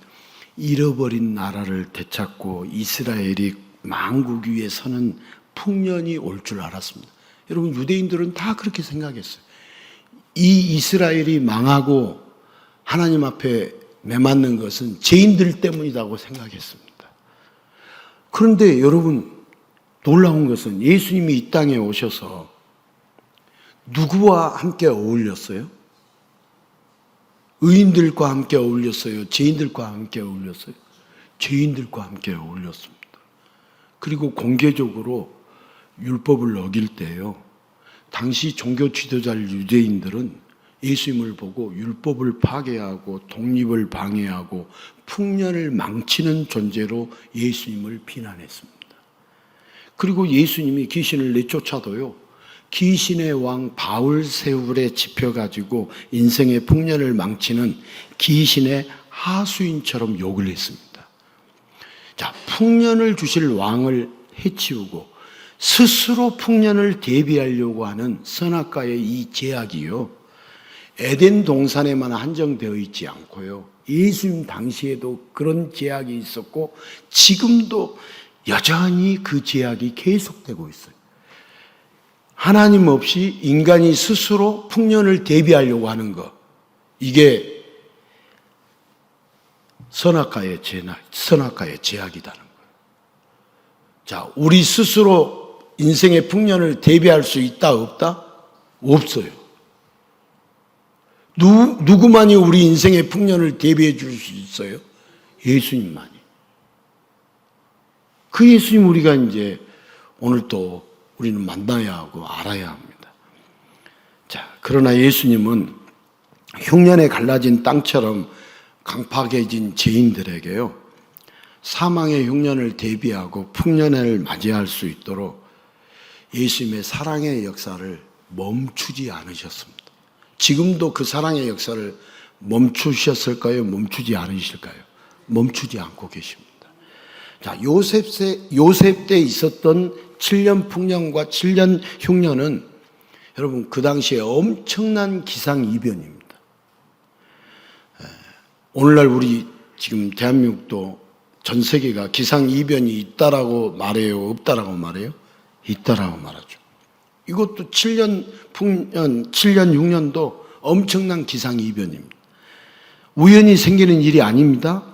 잃어버린 나라를 되찾고 이스라엘이 만국 위에 서는 풍년이 올 줄 알았습니다. 여러분, 유대인들은 다 그렇게 생각했어요. 이 이스라엘이 망하고 하나님 앞에 매맞는 것은 죄인들 때문이라고 생각했습니다. 그런데 여러분, 놀라운 것은 예수님이 이 땅에 오셔서 누구와 함께 어울렸어요? 의인들과 함께 어울렸어요? 죄인들과 함께 어울렸어요? 죄인들과 함께 어울렸습니다. 그리고 공개적으로 율법을 어길 때요, 당시 종교 지도자 유대인들은 예수님을 보고 율법을 파괴하고 독립을 방해하고 풍년을 망치는 존재로 예수님을 비난했습니다. 그리고 예수님이 귀신을 내쫓아도요, 귀신의 왕 바울세울에 집혀가지고 인생의 풍년을 망치는 귀신의 하수인처럼 욕을 했습니다. 자, 풍년을 주실 왕을 해치우고 스스로 풍년을 대비하려고 하는 선악과의 이 제약이요, 에덴 동산에만 한정되어 있지 않고요, 예수님 당시에도 그런 제약이 있었고 지금도 여전히 그 제약이 계속되고 있어요. 하나님 없이 인간이 스스로 풍년을 대비하려고 하는 것, 이게 선악과의 제약이라는 거예요. 자, 우리 스스로 인생의 풍년을 대비할 수 있다, 없다? 없어요. 누구만이 우리 인생의 풍년을 대비해 줄 수 있어요? 예수님만이. 그 예수님 우리가 이제 오늘 또 우리는 만나야 하고 알아야 합니다. 자, 그러나 예수님은 흉년에 갈라진 땅처럼 강팍해진 죄인들에게요, 사망의 흉년을 대비하고 풍년을 맞이할 수 있도록 예수님의 사랑의 역사를 멈추지 않으셨습니다. 지금도 그 사랑의 역사를 멈추셨을까요? 멈추지 않으실까요? 멈추지 않고 계십니다. 자, 요셉 때 있었던 7년 풍년과 7년 흉년은 여러분 그 당시에 엄청난 기상이변입니다. 오늘날 우리 지금 대한민국도 전 세계가 기상이변이 있다라고 말해요? 없다라고 말해요? 있다라고 말하죠. 이것도 7년 풍년, 7년 흉년도 엄청난 기상이변입니다. 우연히 생기는 일이 아닙니다.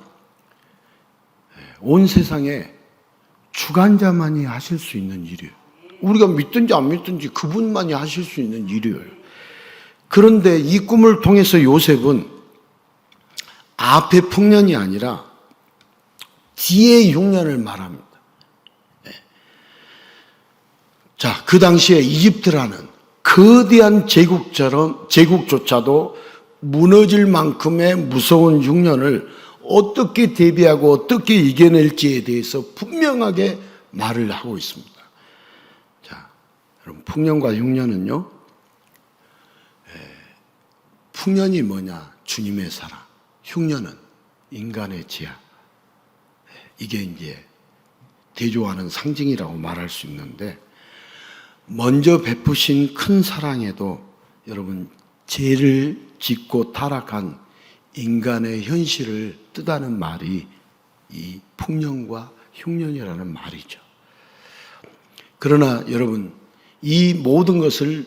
온 세상에 주관자만이 하실 수 있는 일이에요. 우리가 믿든지 안 믿든지 그분만이 하실 수 있는 일이에요. 그런데 이 꿈을 통해서 요셉은 앞의 풍년이 아니라 뒤의 흉년을 말합니다. 자, 그 당시에 이집트라는 거대한 제국조차도 무너질 만큼의 무서운 흉년을 어떻게 대비하고 어떻게 이겨낼지에 대해서 분명하게 말을 하고 있습니다. 여러분, 풍년과 흉년은요, 풍년이 뭐냐? 주님의 사랑. 흉년은 인간의 지하. 이게 이제 대조하는 상징이라고 말할 수 있는데, 먼저 베푸신 큰 사랑에도 여러분, 죄를 짓고 타락한 인간의 현실을 뜻하는 말이 이 풍년과 흉년이라는 말이죠. 그러나 여러분, 이 모든 것을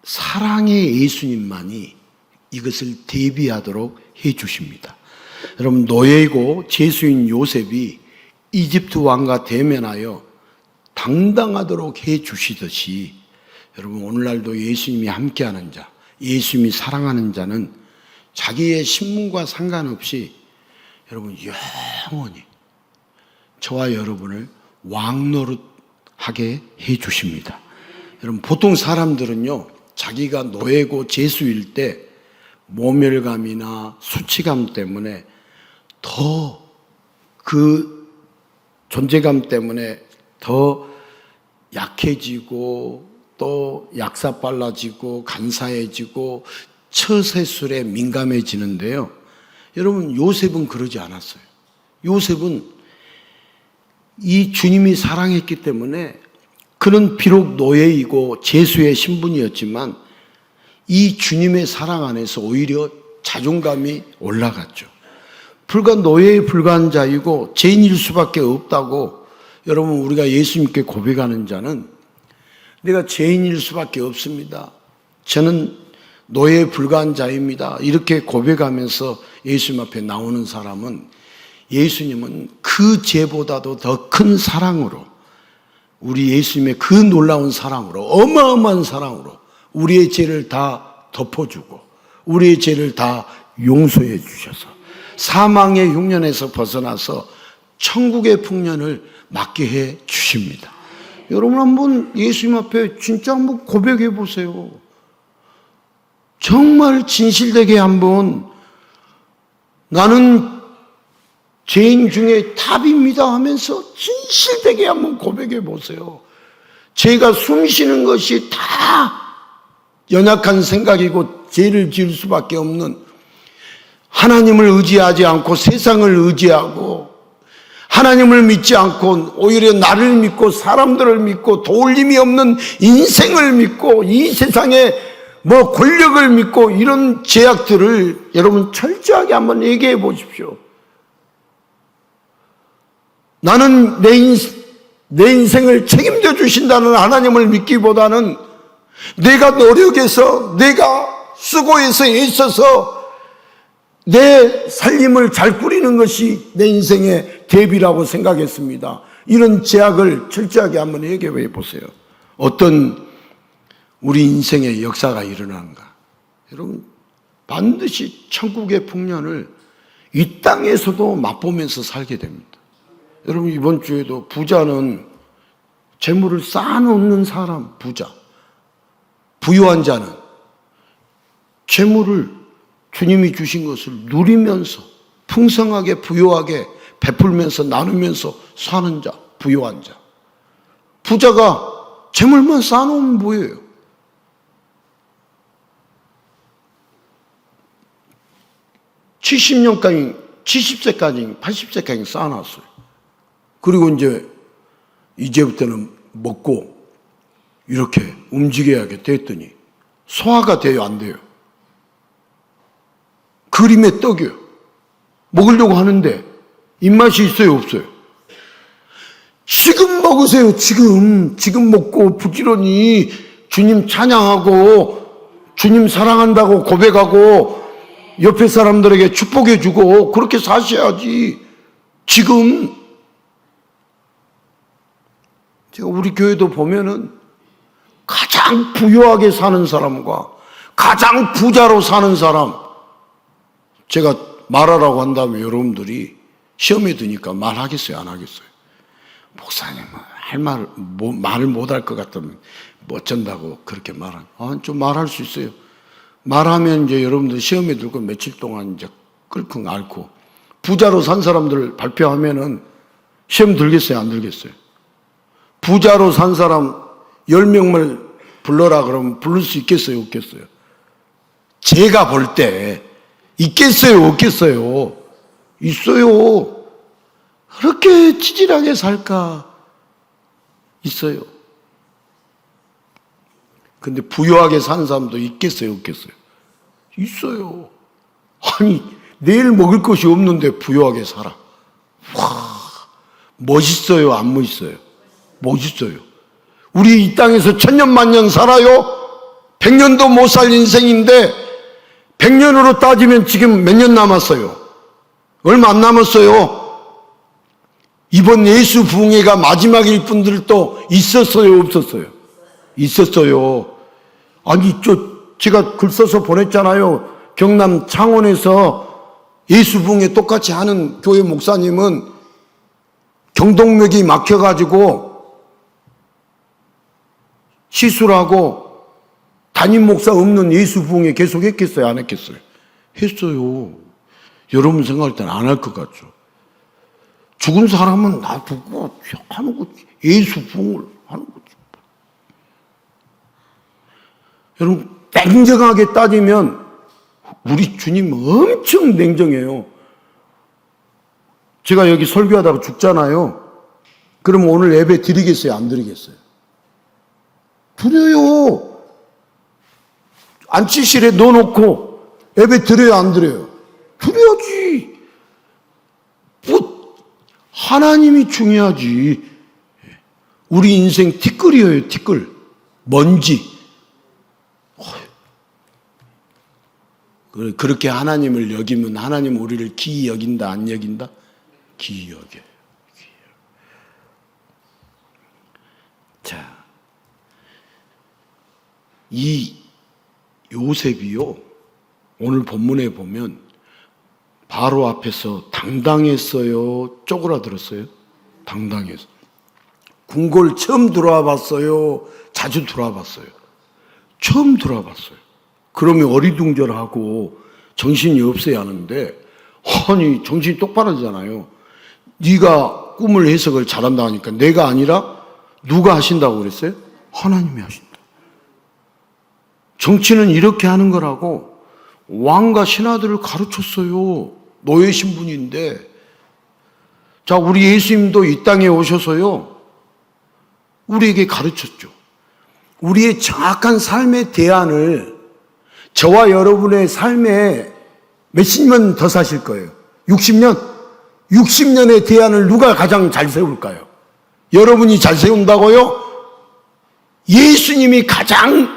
사랑의 예수님만이 이것을 대비하도록 해 주십니다. 여러분, 노예이고 죄수인 요셉이 이집트 왕과 대면하여 당당하도록 해 주시듯이, 여러분, 오늘날도 예수님이 함께하는 자, 예수님이 사랑하는 자는 자기의 신분과 상관없이 여러분, 영원히 저와 여러분을 왕노릇하게 해 주십니다. 여러분, 보통 사람들은요, 자기가 노예고 죄수일 때 모멸감이나 수치감 때문에 더 그 존재감 때문에 더 약해지고 또 약사빨라지고 간사해지고 처세술에 민감해지는데요. 여러분, 요셉은 그러지 않았어요. 요셉은 이 주님이 사랑했기 때문에 그는 비록 노예이고 죄수의 신분이었지만 이 주님의 사랑 안에서 오히려 자존감이 올라갔죠. 불과 노예에 불과한 자이고 죄인일 수밖에 없다고 여러분, 우리가 예수님께 고백하는 자는 내가 죄인일 수밖에 없습니다. 저는 노예에 불과한 자입니다. 이렇게 고백하면서 예수님 앞에 나오는 사람은 예수님은 그 죄보다도 더 큰 사랑으로, 우리 예수님의 그 놀라운 사랑으로, 어마어마한 사랑으로 우리의 죄를 다 덮어주고 우리의 죄를 다 용서해 주셔서 사망의 흉년에서 벗어나서 천국의 풍년을 맞게 해 주십니다. 여러분, 한번 예수님 앞에 진짜 한번 고백해 보세요. 정말 진실되게 한번 나는 죄인 중에 탑입니다 하면서 진실되게 한번 고백해 보세요. 죄가 숨쉬는 것이 다 연약한 생각이고 죄를 지을 수밖에 없는, 하나님을 의지하지 않고 세상을 의지하고 하나님을 믿지 않고 오히려 나를 믿고 사람들을 믿고 도울 힘이 없는 인생을 믿고 이 세상에 뭐 권력을 믿고 이런 죄악들을 여러분 철저하게 한번 얘기해 보십시오. 나는 내 인생을 책임져 주신다는 하나님을 믿기보다는 내가 노력해서 내가 수고해서 애써서 내 살림을 잘 꾸리는 것이 내 인생의 대비라고 생각했습니다. 이런 제약을 철저하게 한번 얘기해 보세요. 어떤 우리 인생의 역사가 일어나는가? 여러분, 반드시 천국의 풍년을 이 땅에서도 맛보면서 살게 됩니다. 여러분, 이번 주에도 부자는 재물을 쌓아놓는 사람, 부자. 부유한 자는 재물을 주님이 주신 것을 누리면서 풍성하게 부유하게 베풀면서 나누면서 사는 자, 부유한 자. 부자가 재물만 쌓아놓으면 뭐예요? (70년까지) 70세까지 80세까지 쌓아놨어요. 그리고 이제부터는 먹고 이렇게 움직여야겠다 했더니 소화가 돼요, 안 돼요? 그림의 떡이요. 먹으려고 하는데 입맛이 있어요, 없어요? 지금 먹으세요. 지금 먹고 부지런히 주님 찬양하고 주님 사랑한다고 고백하고 옆에 사람들에게 축복해주고 그렇게 사셔야지. 지금 제가 우리 교회도 보면은 가장 부유하게 사는 사람과 가장 부자로 사는 사람, 제가 말하라고 한다면 여러분들이 시험에 드니까 말하겠어요, 안 하겠어요? 목사님, 말을 못할 것 같으면 어쩐다고 그렇게 말하는? 좀 말할 수 있어요. 말하면 이제 여러분들 시험에 들고 며칠 동안 이제 끙끙 앓고, 부자로 산 사람들 발표하면은 시험 들겠어요, 안 들겠어요? 부자로 산 사람 10명을 불러라 그러면 부를 수 있겠어요, 없겠어요? 제가 볼 때 있겠어요, 없겠어요? 있어요. 그렇게 찌질하게 살까? 있어요. 근데 부유하게 사는 사람도 있겠어요, 없겠어요? 있어요. 아니, 내일 먹을 것이 없는데 부유하게 살아. 와, 멋있어요, 안 멋있어요? 멋있어요. 우리 이 땅에서 천년만년 살아요? 100년도 못 살 인생인데 100년으로 따지면 지금 몇 년 남았어요? 얼마 안 남았어요. 이번 예수 부흥회가 마지막일 분들도 있었어요, 없었어요? 있었어요. 아니, 제가 글 써서 보냈잖아요. 경남 창원에서 예수 부흥회 똑같이 하는 교회 목사님은 경동맥이 막혀가지고 시술하고 담임 목사 없는 예수 부흥회 계속 했겠어요, 안 했겠어요? 했어요. 여러분 생각할 때는 안 할 것 같죠? 죽은 사람은 놔두고 하는 거지. 예수 부흥을 하는 거지. 여러분, 냉정하게 따지면 우리 주님 엄청 냉정해요. 제가 여기 설교하다가 죽잖아요. 그럼 오늘 예배 드리겠어요, 안 드리겠어요? 드려요. 안치실에 넣어놓고 예배 드려요, 안 드려요? 드려야지. 뭐 하나님이 중요하지. 우리 인생 티끌이에요, 티끌. 먼지. 그렇게 하나님을 여기면 하나님 우리를 기이 여긴다, 안 여긴다? 기이 여겨요. 자, 이 요셉이요, 오늘 본문에 보면 바로 앞에서 당당했어요, 쪼그라들었어요? 당당해서. 궁궐 처음 들어와 봤어요, 자주 들어와 봤어요? 처음 들어와 봤어요. 그러면 어리둥절하고 정신이 없어야 하는데, 아니 정신이 똑바로잖아요. 네가 꿈을 해석을 잘한다 하니까 내가 아니라 누가 하신다고 그랬어요? 하나님이 하신다. 정치는 이렇게 하는 거라고 왕과 신하들을 가르쳤어요. 노예 신분인데. 자, 우리 예수님도 이 땅에 오셔서요, 우리에게 가르쳤죠. 우리의 정확한 삶의 대안을, 저와 여러분의 삶에 몇십 년 더 사실 거예요. 60년? 60년의 대안을 누가 가장 잘 세울까요? 여러분이 잘 세운다고요? 예수님이 가장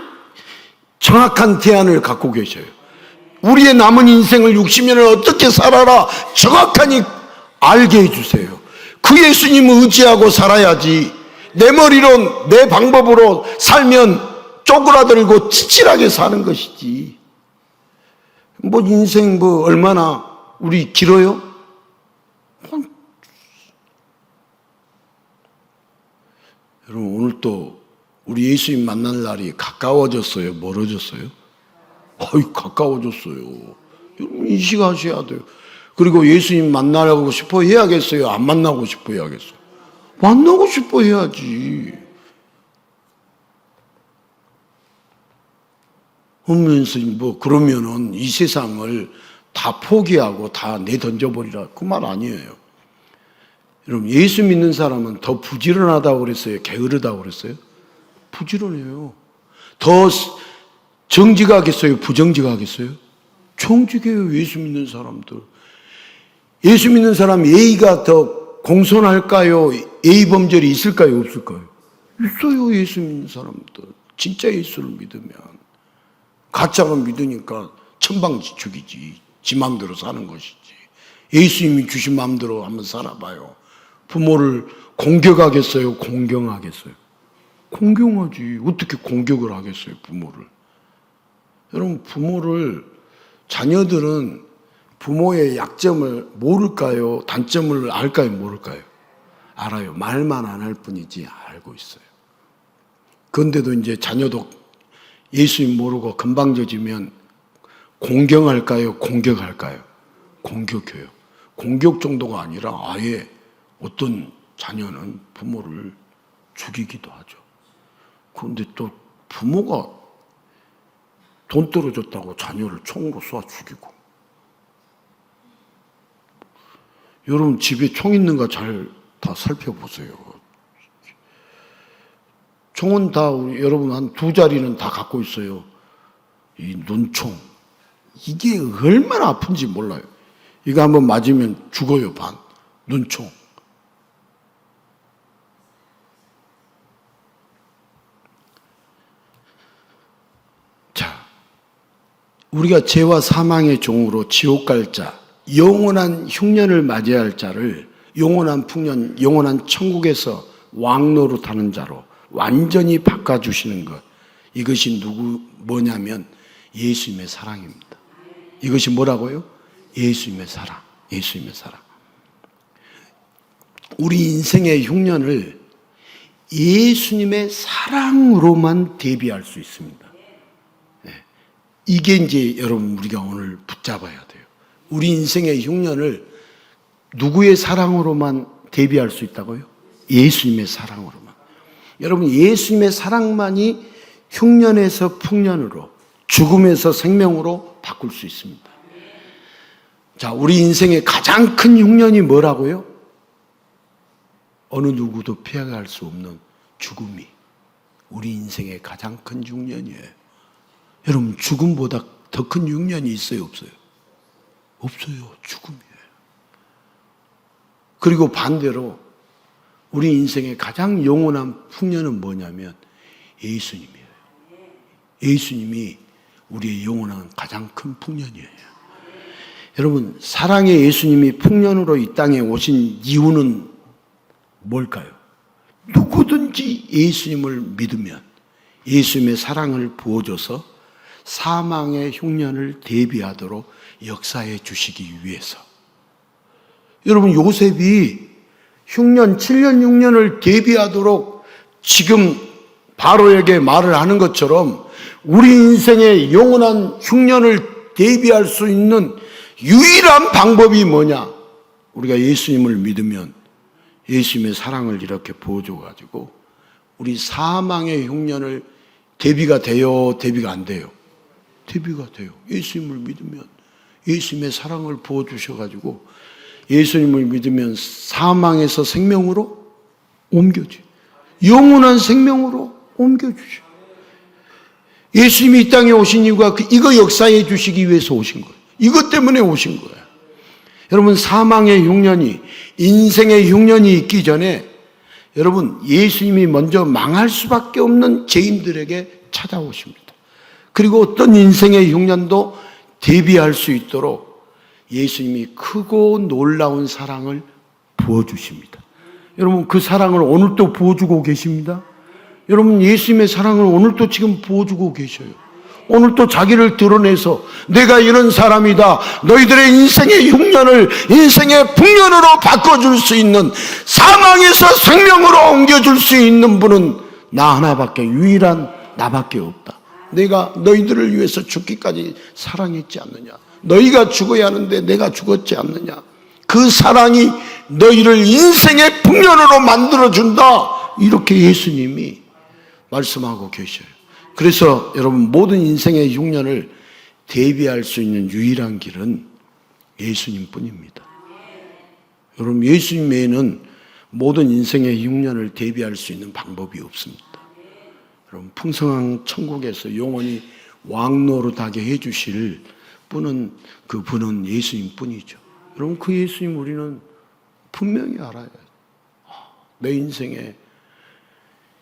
정확한 대안을 갖고 계셔요. 우리의 남은 인생을 60년을 어떻게 살아라 정확하니 알게 해주세요. 그 예수님을 의지하고 살아야지. 내 머리로 내 방법으로 살면 쪼그라들고 치질하게 사는 것이지. 뭐 인생 뭐 얼마나 우리 길어요? 여러분, 오늘 또 우리 예수님 만날 날이 가까워졌어요, 멀어졌어요? 가까워졌어요. 여러분, 인식하셔야 돼요. 그리고 예수님 만나고 싶어 해야겠어요? 안 만나고 싶어 해야겠어요? 만나고 싶어 해야지. 하면서 뭐 그러면은 이 세상을 다 포기하고 다 내던져버리라, 그 말 아니에요. 여러분, 예수 믿는 사람은 더 부지런하다고 그랬어요, 게으르다고 그랬어요? 부지런해요. 더 정직하겠어요, 부정직하겠어요? 정직해요, 예수 믿는 사람들. 예수 믿는 사람 예의가 더 공손할까요? 예의 범절이 있을까요, 없을까요? 있어요, 예수 믿는 사람들. 진짜 예수를 믿으면. 가짜로 믿으니까 천방지축이지. 지 마음대로 사는 것이지. 예수님이 주신 마음대로 한번 살아봐요. 부모를 공격하겠어요, 공경하겠어요? 공경하지. 어떻게 공격을 하겠어요, 부모를? 여러분, 자녀들은 부모의 약점을 모를까요? 단점을 알까요, 모를까요? 알아요. 말만 안 할 뿐이지 알고 있어요. 그런데도 이제 자녀도 예수님 모르고 건방져지면 공경할까요, 공격할까요? 공격해요. 공격 정도가 아니라 아예 어떤 자녀는 부모를 죽이기도 하죠. 그런데 또 부모가 돈 떨어졌다고 자녀를 총으로 쏴 죽이고. 여러분 집에 총 있는가 잘 다 살펴보세요. 총은 다 여러분 한 2자리는 다 갖고 있어요. 이 눈총. 이게 얼마나 아픈지 몰라요. 이거 한번 맞으면 죽어요, 반. 눈총. 자, 우리가 죄와 사망의 종으로 지옥 갈 자, 영원한 흉년을 맞이할 자를 영원한 풍년, 영원한 천국에서 왕노릇하는 자로 완전히 바꿔주시는 것. 이것이 뭐냐면 예수님의 사랑입니다. 이것이 뭐라고요? 예수님의 사랑. 예수님의 사랑. 우리 인생의 흉년을 예수님의 사랑으로만 대비할 수 있습니다. 이게 이제 여러분 우리가 오늘 붙잡아야 돼요. 우리 인생의 흉년을 누구의 사랑으로만 대비할 수 있다고요? 예수님의 사랑으로만. 여러분 예수님의 사랑만이 흉년에서 풍년으로, 죽음에서 생명으로 바꿀 수 있습니다. 자, 우리 인생의 가장 큰 흉년이 뭐라고요? 어느 누구도 피해갈 수 없는 죽음이 우리 인생의 가장 큰 흉년이에요. 여러분 죽음보다 더 큰 흉년이 있어요, 없어요? 없어요. 죽음이에요. 그리고 반대로 우리 인생의 가장 영원한 풍년은 뭐냐면 예수님이에요. 예수님이 우리의 영원한 가장 큰 풍년이에요. 여러분 사랑의 예수님이 풍년으로 이 땅에 오신 이유는 뭘까요? 누구든지 예수님을 믿으면 예수님의 사랑을 부어줘서 사망의 흉년을 대비하도록 역사해 주시기 위해서. 여러분 요셉이 흉년 7년 6년을 대비하도록 지금 바로에게 말을 하는 것처럼 우리 인생의 영원한 흉년을 대비할 수 있는 유일한 방법이 뭐냐? 우리가 예수님을 믿으면 예수님의 사랑을 이렇게 부어줘가지고 우리 사망의 흉년을 대비가 돼요? 대비가 안 돼요? 대비가 돼요. 예수님을 믿으면 예수님의 사랑을 부어주셔가지고 예수님을 믿으면 사망에서 생명으로 옮겨줘요. 영원한 생명으로 옮겨주죠. 예수님이 이 땅에 오신 이유가 이거 역사해 주시기 위해서 오신 거예요. 이것 때문에 오신 거예요. 여러분 사망의 흉년이, 인생의 흉년이 있기 전에 여러분 예수님이 먼저 망할 수밖에 없는 죄인들에게 찾아오십니다. 그리고 어떤 인생의 흉년도 대비할 수 있도록 예수님이 크고 놀라운 사랑을 부어주십니다. 여러분 그 사랑을 오늘도 부어주고 계십니다. 여러분 예수님의 사랑을 오늘도 지금 부어주고 계셔요. 오늘도 자기를 드러내서 내가 이런 사람이다, 너희들의 인생의 흉년을 인생의 풍년으로 바꿔줄 수 있는, 사망에서 생명으로 옮겨줄 수 있는 분은 나 하나밖에, 유일한 나밖에 없다. 내가 너희들을 위해서 죽기까지 사랑했지 않느냐, 너희가 죽어야 하는데 내가 죽었지 않느냐, 그 사랑이 너희를 인생의 풍년으로 만들어준다, 이렇게 예수님이 말씀하고 계셔요. 그래서 여러분 모든 인생의 흉년을 대비할 수 있는 유일한 길은 예수님 뿐입니다. 여러분 예수님 외에는 모든 인생의 흉년을 대비할 수 있는 방법이 없습니다. 여러분 풍성한 천국에서 영원히 왕노릇하게 해주실 분은, 그분은 예수님 뿐이죠. 여러분 그 예수님 우리는 분명히 알아야 돼요. 내 인생에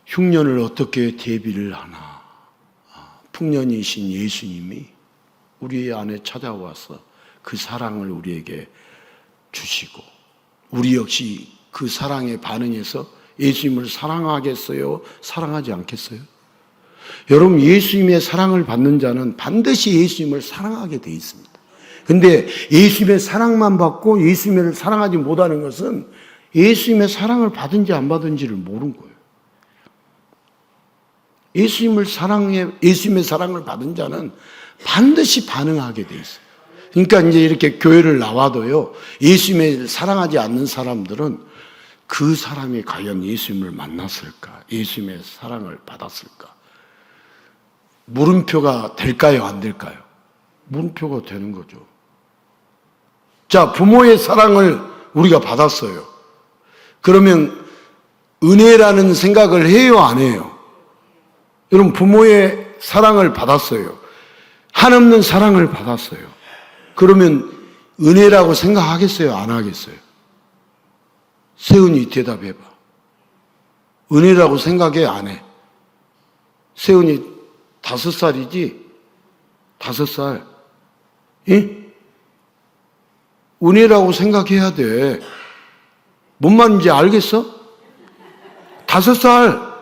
흉년을 어떻게 대비를 하나. 풍년이신 예수님이 우리 안에 찾아와서 그 사랑을 우리에게 주시고, 우리 역시 그 사랑에 반응해서 예수님을 사랑하겠어요? 사랑하지 않겠어요? 여러분 예수님의 사랑을 받는 자는 반드시 예수님을 사랑하게 돼 있습니다. 근데 예수님의 사랑만 받고 예수님을 사랑하지 못하는 것은 예수님의 사랑을 받은지 안 받은지를 모르는 거예요. 예수님의 사랑을 받은 자는 반드시 반응하게 돼 있어요. 그러니까 이제 이렇게 교회를 나와도요, 예수님을 사랑하지 않는 사람들은 그 사람이 과연 예수님을 만났을까? 예수님의 사랑을 받았을까? 물음표가 될까요? 안 될까요? 물음표가 되는 거죠. 자, 부모의 사랑을 우리가 받았어요. 그러면 은혜라는 생각을 해요, 안 해요? 여러분, 부모의 사랑을 받았어요. 한없는 사랑을 받았어요. 그러면 은혜라고 생각하겠어요, 안 하겠어요? 세훈이 대답해봐. 은혜라고 생각해, 안 해? 세훈이 5살이지? 5살. 예? 은혜라고 생각해야 돼. 뭔 말인지 알겠어? 5살.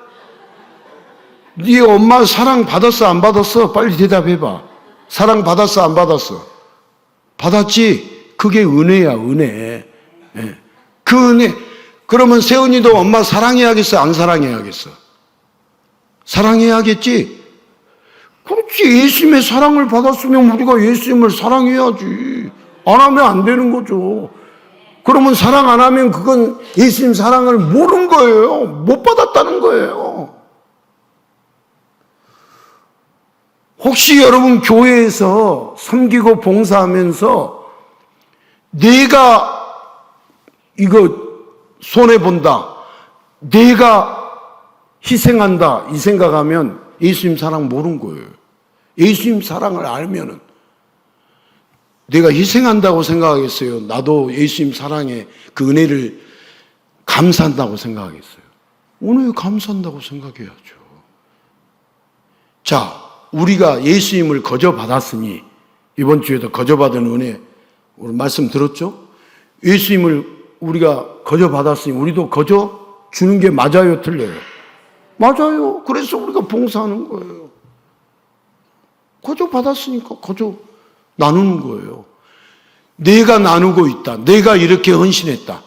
네 엄마 사랑 받았어, 안 받았어? 빨리 대답해봐. 사랑 받았어, 안 받았어? 받았지? 그게 은혜야, 은혜. 예. 그 은혜. 그러면 세훈이도 엄마 사랑해야겠어, 안 사랑해야겠어? 사랑해야겠지? 그렇지. 예수님의 사랑을 받았으면 우리가 예수님을 사랑해야지. 안 하면 안 되는 거죠. 그러면 사랑 안 하면 그건 예수님 사랑을 모르는 거예요. 못 받았다는 거예요. 혹시 여러분 교회에서 섬기고 봉사하면서 내가 이거 손해본다, 내가 희생한다 이 생각하면 예수님 사랑 모르는 거예요. 예수님 사랑을 알면은 내가 희생한다고 생각하겠어요? 나도 예수님 사랑에 그 은혜를 감사한다고 생각하겠어요? 은혜에 감사한다고 생각해야죠. 자, 우리가 예수님을 거저받았으니 이번 주에도 거저받은 은혜 오늘 말씀 들었죠? 예수님을 우리가 거저받았으니 우리도 거저 주는 게 맞아요, 틀려요? 맞아요. 그래서 우리가 봉사하는 거예요. 거저받았으니까 거저 나누는 거예요. 내가 나누고 있다. 내가 이렇게 헌신했다.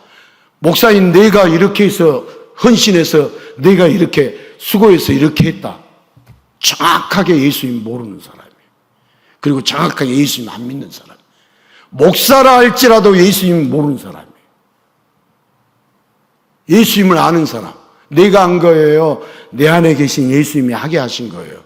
목사인 내가 이렇게 해서 헌신해서 내가 이렇게 수고해서 이렇게 했다. 정확하게 예수님 모르는 사람이에요. 그리고 정확하게 예수님 안 믿는 사람. 목사라 할지라도 예수님 모르는 사람이에요. 예수님을 아는 사람. 내가 한 거예요. 내 안에 계신 예수님이 하게 하신 거예요.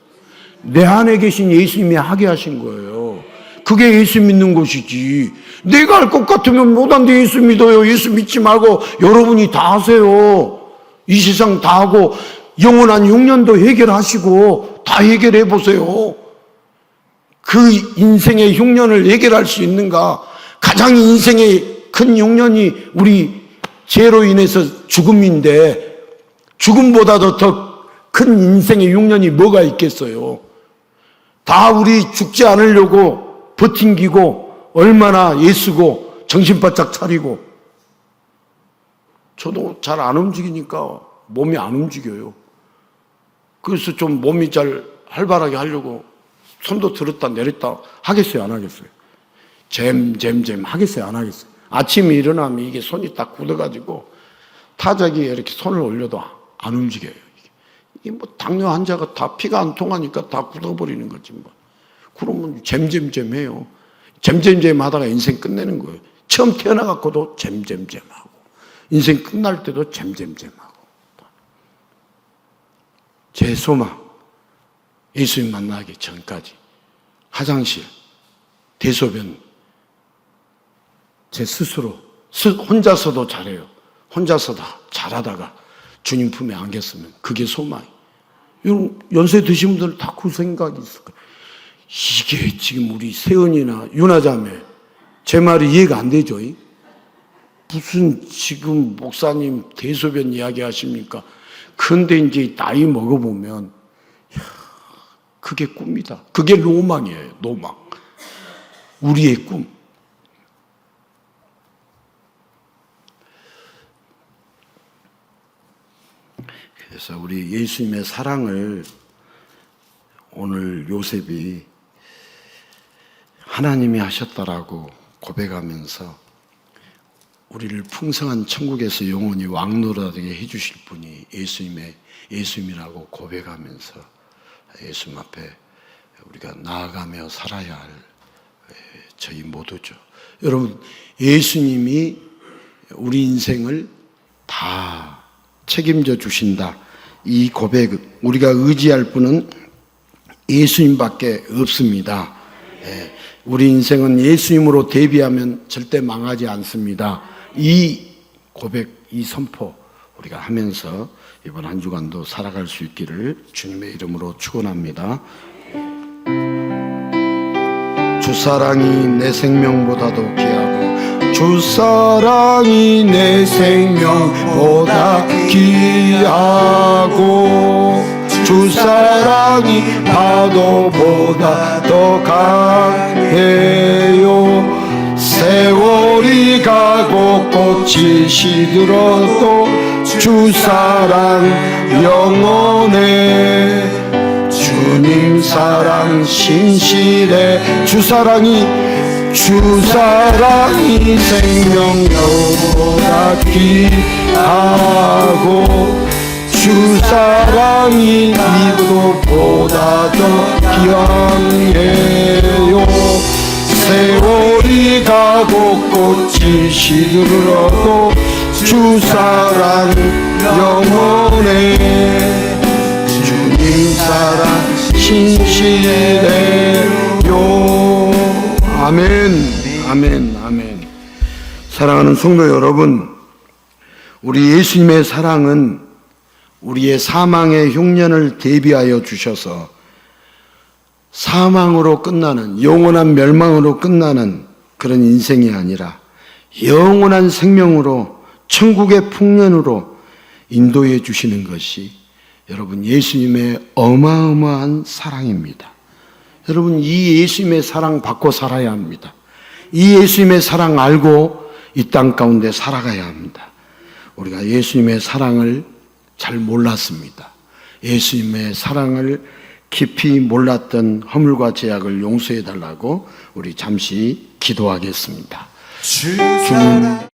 내 안에 계신 예수님이 하게 하신 거예요. 그게 예수 믿는 것이지. 내가 할 것 같으면 못한데 예수 믿어요. 예수 믿지 말고 여러분이 다 하세요. 이 세상 다 하고 영원한 흉년도 해결하시고 다 해결해 보세요. 그 인생의 흉년을 해결할 수 있는가? 가장 인생의 큰 흉년이 우리 죄로 인해서 죽음인데 죽음보다도 더 큰 인생의 흉년이 뭐가 있겠어요? 다 우리 죽지 않으려고 버팅기고 얼마나 애쓰고 정신 바짝 차리고. 저도 잘 안 움직이니까 몸이 안 움직여요. 그래서 좀 몸이 잘 활발하게 하려고 손도 들었다 내렸다 하겠어요, 안 하겠어요? 잼 하겠어요, 안 하겠어요? 아침에 일어나면 이게 손이 딱 굳어가지고 타자기에 이렇게 손을 올려도 안 움직여요. 이게 뭐 당뇨 환자가 다 피가 안 통하니까 다 굳어버리는 거지 뭐. 그러면 잼해요. 잼 하다가 인생 끝내는 거예요. 처음 태어나갖고도 잼하고 인생 끝날 때도 잼하고. 제 소망, 예수님 만나기 전까지 화장실, 대소변 제 스스로 혼자서도 잘해요. 혼자서 다 잘하다가 주님 품에 안겼으면 그게 소망이. 여러분 연세 드신 분들 다 그 생각이 있을 거예요. 이게 지금 우리 세은이나 유나자매 제 말이 이해가 안 되죠? 무슨 지금 목사님 대소변 이야기 하십니까? 그런데 이제 나이 먹어보면 그게 꿈이다. 그게 로망이에요. 로망. 우리의 꿈. 그래서 우리 예수님의 사랑을 오늘 요셉이 하나님이 하셨다라고 고백하면서 우리를 풍성한 천국에서 영원히 왕노릇하게 해주실 분이 예수님이라고 고백하면서 예수님 앞에 우리가 나아가며 살아야 할 저희 모두죠. 여러분, 예수님이 우리 인생을 다 책임져 주신다. 이 고백, 우리가 의지할 분은 예수님밖에 없습니다. 예, 우리 인생은 예수님으로 대비하면 절대 망하지 않습니다. 이 고백, 이 선포 우리가 하면서 이번 한 주간도 살아갈 수 있기를 주님의 이름으로 축원합니다. 주 사랑이 내 생명보다도 귀하고 주 사랑이 내 생명보다 귀하고 주 사랑이 파도보다 더 강해요. 세월이 가고 꽃이 시들어도 주 사랑 영원해. 주님 사랑 신실해. 주 사랑이 생명보다 귀하고 주 사랑이 미도보다 더 귀하네요. 세월이 가고 꽃이 시들어도 주 사랑 영원해. 주님 사랑 신실해요. 아멘, 아멘, 아멘. 사랑하는 성도 여러분, 우리 예수님의 사랑은 우리의 사망의 흉년을 대비하여 주셔서 사망으로 끝나는, 영원한 멸망으로 끝나는 그런 인생이 아니라 영원한 생명으로, 천국의 풍년으로 인도해 주시는 것이 여러분 예수님의 어마어마한 사랑입니다. 여러분 이 예수님의 사랑 받고 살아야 합니다. 이 예수님의 사랑 알고 이 땅 가운데 살아가야 합니다. 우리가 예수님의 사랑을 잘 몰랐습니다. 예수님의 사랑을 깊이 몰랐던 허물과 죄악을 용서해 달라고 우리 잠시 기도하겠습니다. 주님